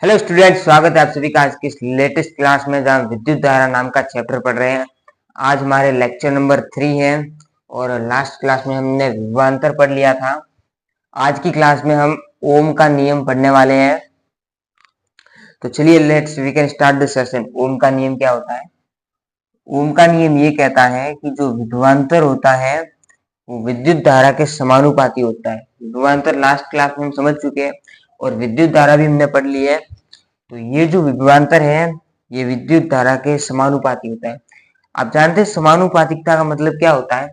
Hello student, स्वागत है आप सभी का आज की लेटेस्ट क्लास में जहाँ विद्युत धारा नाम का चैप्टर पढ़ रहे हैं। आज हमारे लेक्चर नंबर 3 है और लास्ट क्लास में हमने विभवांतर पढ़ लिया था। आज की क्लास में हम ओम का नियम पढ़ने वाले हैं। तो चलिए let's we can start the session. Ohm का नियम क्या होता है? ओम का नियम ये कहता है कि जो विभवांतर होता है वो विद्युत धारा के समानुपाती होता है। विभवांतर लास्ट क्लास में हम समझ चुके हैं और विद्युत धारा भी हमने पढ़ ली है। तो ये जो विभवांतर है ये विद्युत धारा के समानुपाती होता है। आप जानते हैं समानुपातिकता का मतलब क्या होता है?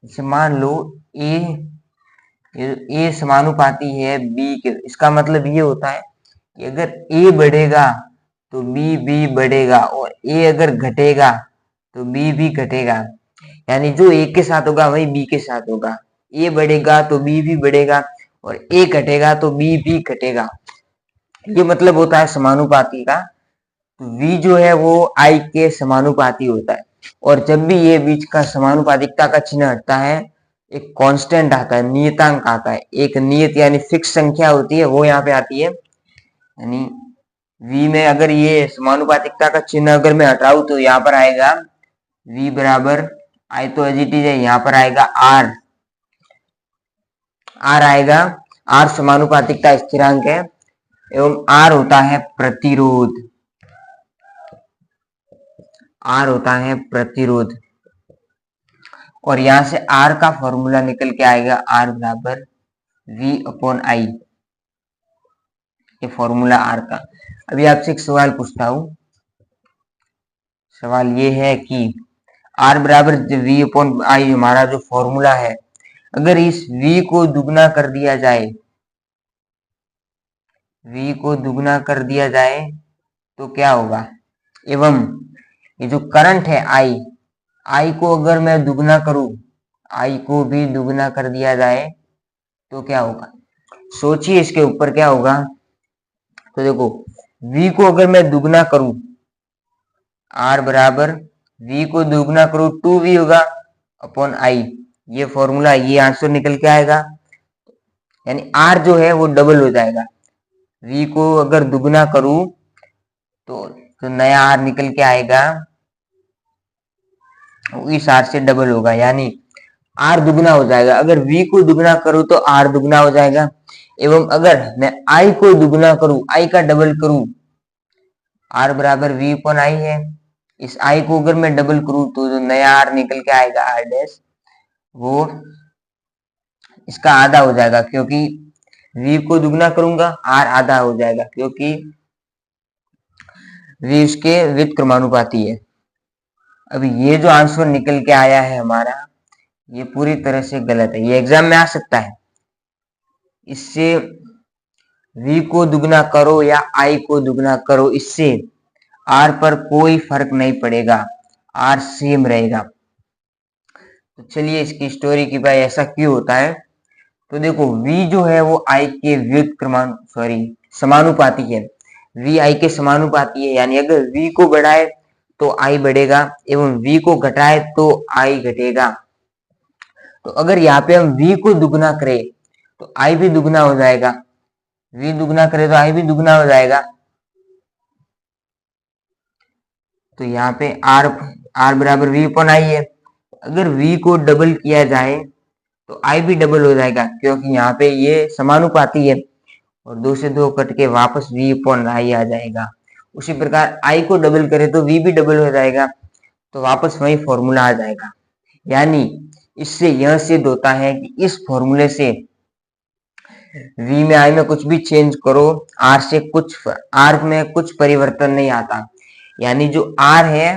जैसे मान लो ए समानुपाती है बी के, इसका मतलब ये होता है कि अगर ए बढ़ेगा तो बी भी बढ़ेगा और ए अगर घटेगा तो बी भी घटेगा। यानी जो ए के साथ होगा वही बी के साथ होगा। ए बढ़ेगा तो बी भी बढ़ेगा और ए घटेगा तो बी भी घटेगा। ये मतलब होता है समानुपाती का। तो v जो है वो I के समानुपाती होता है और जब भी ये बीच का समानुपातिकता का चिन्ह हटता है एक कांस्टेंट आता है, नियतांक आता है। एक नियत यानी फिक्स संख्या होती है वो यहाँ पे आती है। यानी v में अगर ये समानुपातिकता का चिन्ह अगर मैं हटाऊं तो यहाँ पर आएगा v बराबर I तो एज इट इज है, यहाँ पर आएगा r आएगा। r समानुपातिकता स्थिरांक है एवं R होता है प्रतिरोध। R होता है प्रतिरोध और यहां से R का फॉर्मूला निकल के आएगा R बराबर V अपॉन I। ये फॉर्मूला R का। अभी आपसे एक सवाल पूछता हूं। सवाल ये है कि R बराबर V अपॉन I हमारा जो फॉर्मूला है, अगर इस V को दुगना कर दिया जाए, V को दुगना कर दिया जाए तो क्या होगा? एवं ये जो करंट है I को अगर मैं दुगना करूं, I को भी दुगना कर दिया जाए तो क्या होगा? सोचिए इसके ऊपर क्या होगा। तो देखो V को अगर मैं दुगना करूं, R बराबर V को दुगना करूं 2V होगा अपॉन I। ये फॉर्मूला, ये आंसर निकल के आएगा। यानी R जो है वो डबल हो जाएगा। V को अगर दुगना करूं तो नया R निकल के आएगा, इस R से डबल होगा यानी R दुगना हो जाएगा। अगर V को दुगना करूं तो R दुगना हो जाएगा एवं अगर मैं I को दुगना करूं, I का डबल करूं, R बराबर V अपॉन I है। इस I को अगर मैं डबल करूं तो जो नया R निकल के आएगा R डैश, वो इसका आधा हो जाएगा क्योंकि V को दुगना करूंगा R आधा हो जाएगा क्योंकि V उसके व्युत्क्रमानुपाती है। अभी ये जो आंसर निकल के आया है हमारा, ये पूरी तरह से गलत है। ये एग्जाम में आ सकता है। इससे V को दुगना करो या I को दुगना करो, इससे R पर कोई फर्क नहीं पड़ेगा, R सेम रहेगा। तो चलिए इसकी स्टोरी की भाई ऐसा क्यों होता है। तो देखो V जो है वो I के समानुपाती है। V I के समानुपाती है यानी अगर V को बढ़ाए तो I बढ़ेगा एवं V को घटाए तो I घटेगा। तो अगर यहाँ पे हम V को दुगना करें तो I भी दुगना हो जाएगा, V दुगना करे तो I भी दुगना हो जाएगा। तो यहाँ पे R बराबर V अपॉन I है। अगर V को डबल किया जाए तो I भी डबल हो जाएगा क्योंकि यहाँ पे ये समानुपाती है और 2 से 2 कट के वापस V अपॉन I आ जाएगा। उसी प्रकार I को डबल करे तो V भी डबल हो जाएगा तो वापस वही फॉर्मूला आ जाएगा। यानी इससे यह सिद्ध होता है कि इस फॉर्मूले से V में I में कुछ भी चेंज करो, R में कुछ परिवर्तन नहीं आता। यानी जो R है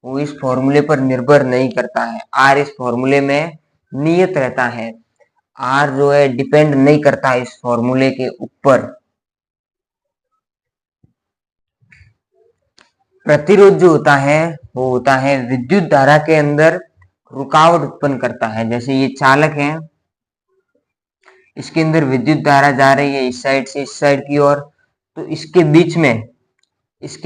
वो इस फॉर्मूले पर निर्भर नहीं करता है। R इस फॉर्मूले में नियत रहता है। R जो है डिपेंड नहीं करता इस फॉर्मूले के ऊपर। प्रतिरोध जो होता है वो होता है विद्युत धारा के अंदर रुकावट उत्पन्न करता है। जैसे ये चालक है, इसके अंदर विद्युत धारा जा रही है इस साइड से इस साइड की ओर, तो इसके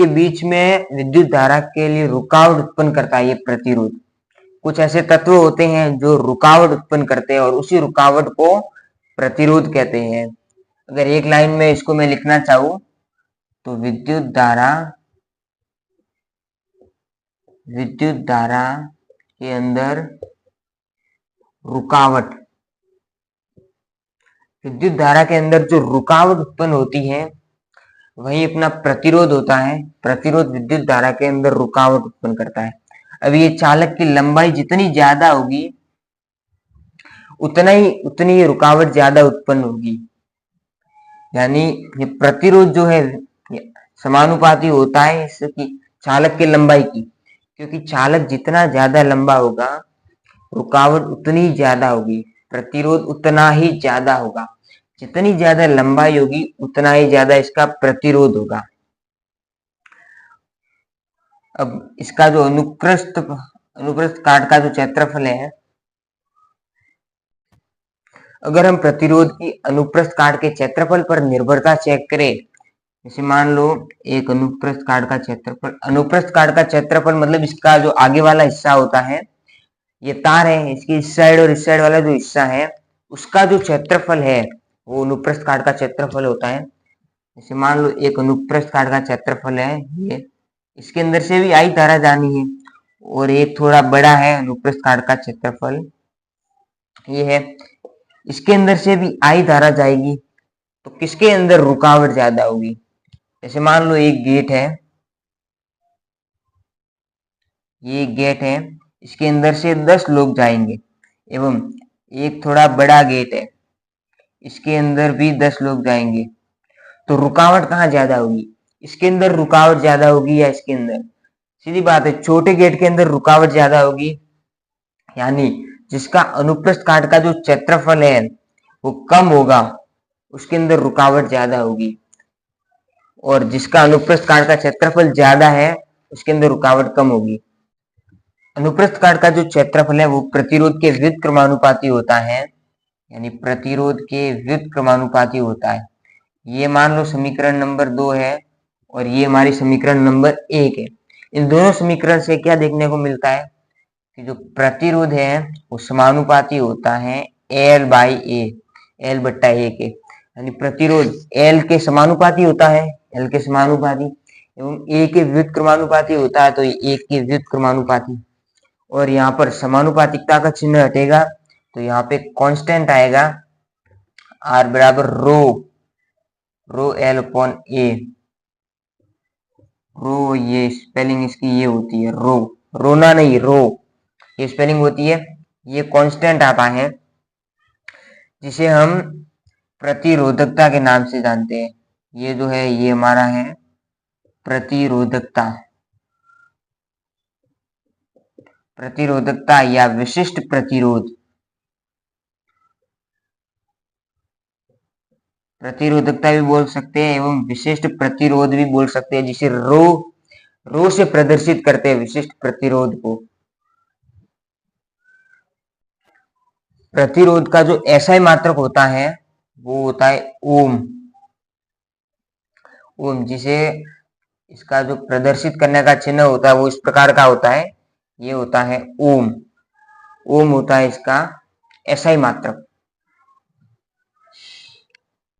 बीच में विद्युत धारा के लिए रुकावट उत्पन्न करता है ये प्रतिरोध। कुछ ऐसे तत्व होते हैं जो रुकावट उत्पन्न करते हैं और उसी रुकावट को प्रतिरोध कहते हैं। अगर एक लाइन में इसको मैं लिखना चाहूँ तो विद्युत धारा के अंदर रुकावट, विद्युत धारा के अंदर जो रुकावट उत्पन्न होती है वही अपना प्रतिरोध होता है। प्रतिरोध विद्युत धारा के अंदर रुकावट उत्पन्न करता है। अब ये चालक की लंबाई जितनी ज्यादा होगी उतनी ही रुकावट ज्यादा उत्पन्न होगी। यानी ये प्रतिरोध जो है समानुपाती होता है इसकी चालक की लंबाई की, क्योंकि चालक जितना ज्यादा लंबा होगा रुकावट उतनी ज्यादा होगी, प्रतिरोध उतना ही ज्यादा होगा। जितनी ज्यादा लंबाई होगी उतना ही ज्यादा इसका प्रतिरोध होगा। अब इसका जो अनुप्रस्थ काट का जो क्षेत्रफल है, अगर हम प्रतिरोध की अनुप्रस्थ काट के क्षेत्रफल पर निर्भरता चेक करें, जैसे मान लो एक अनुप्रस्थ काट का क्षेत्रफल, अनुप्रस्थ काट का क्षेत्रफल मतलब इसका जो आगे वाला हिस्सा होता है, ये तार है, इसकी इस साइड और इस साइड वाला जो हिस्सा है उसका जो क्षेत्रफल है वो अनुप्रस्थ काट का क्षेत्रफल होता है। जैसे मान लो एक अनुप्रस्थ काट का क्षेत्रफल है ये, इसके अंदर से भी आई धारा जानी है, और एक थोड़ा बड़ा है अनुप्रस्थ काट का क्षेत्रफल ये है, इसके अंदर से भी आई धारा जाएगी, तो किसके अंदर रुकावट ज्यादा होगी? जैसे मान लो एक गेट है, ये गेट है, इसके अंदर से 10 लोग जाएंगे, एवं एक थोड़ा बड़ा गेट है, इसके अंदर भी 10 लोग जाएंगे, तो रुकावट कहाँ ज्यादा होगी? इसके अंदर रुकावट ज्यादा होगी या इसके अंदर? सीधी बात है, छोटे गेट के अंदर रुकावट ज्यादा होगी, यानी जिसका अनुप्रस्थ काट का जो क्षेत्रफल है वो कम होगा उसके अंदर रुकावट ज्यादा होगी, और जिसका अनुप्रस्थ काट का क्षेत्रफल ज्यादा है उसके अंदर रुकावट कम होगी। अनुप्रस्थ काट का जो क्षेत्रफल है वो प्रतिरोध के व्युत्क्रमानुपाती होता है, यानी प्रतिरोध के व्युत्क्रमानुपाती होता है। ये मान लो समीकरण नंबर 2 है और ये हमारी समीकरण नंबर 1 है। इन दोनों समीकरण से क्या देखने को मिलता है कि जो प्रतिरोध है वो समानुपाती होता है L बाई ए, L बट्टा ए के, यानी प्रतिरोध L के समानुपाती होता है, L के समानुपाती, एवं A के व्युत्क्रमानुपाती होता है, तो 1 के व्युत्क्रमानुपाती। और यहाँ पर समानुपातिकता का चिन्ह हटेगा तो यहाँ पे कांस्टेंट आएगा R बराबर रो L अपॉन ए। रो, ये स्पेलिंग इसकी ये होती है रो, रोना नहीं रो, ये स्पेलिंग होती है। ये कांस्टेंट आता है जिसे हम प्रतिरोधकता के नाम से जानते हैं। ये जो है ये हमारा है प्रतिरोधकता, प्रतिरोधकता या विशिष्ट प्रतिरोध, प्रतिरोधकता भी बोल सकते हैं एवं विशिष्ट प्रतिरोध भी बोल सकते हैं, जिसे रो से प्रदर्शित करते हैं विशिष्ट प्रतिरोध को। प्रतिरोध का जो एसआई मात्रक होता है वो होता है ओम, जिसे इसका जो प्रदर्शित करने का चिन्ह होता है वो इस प्रकार का होता है, ये होता है ओम होता है इसका एसआई मात्रक।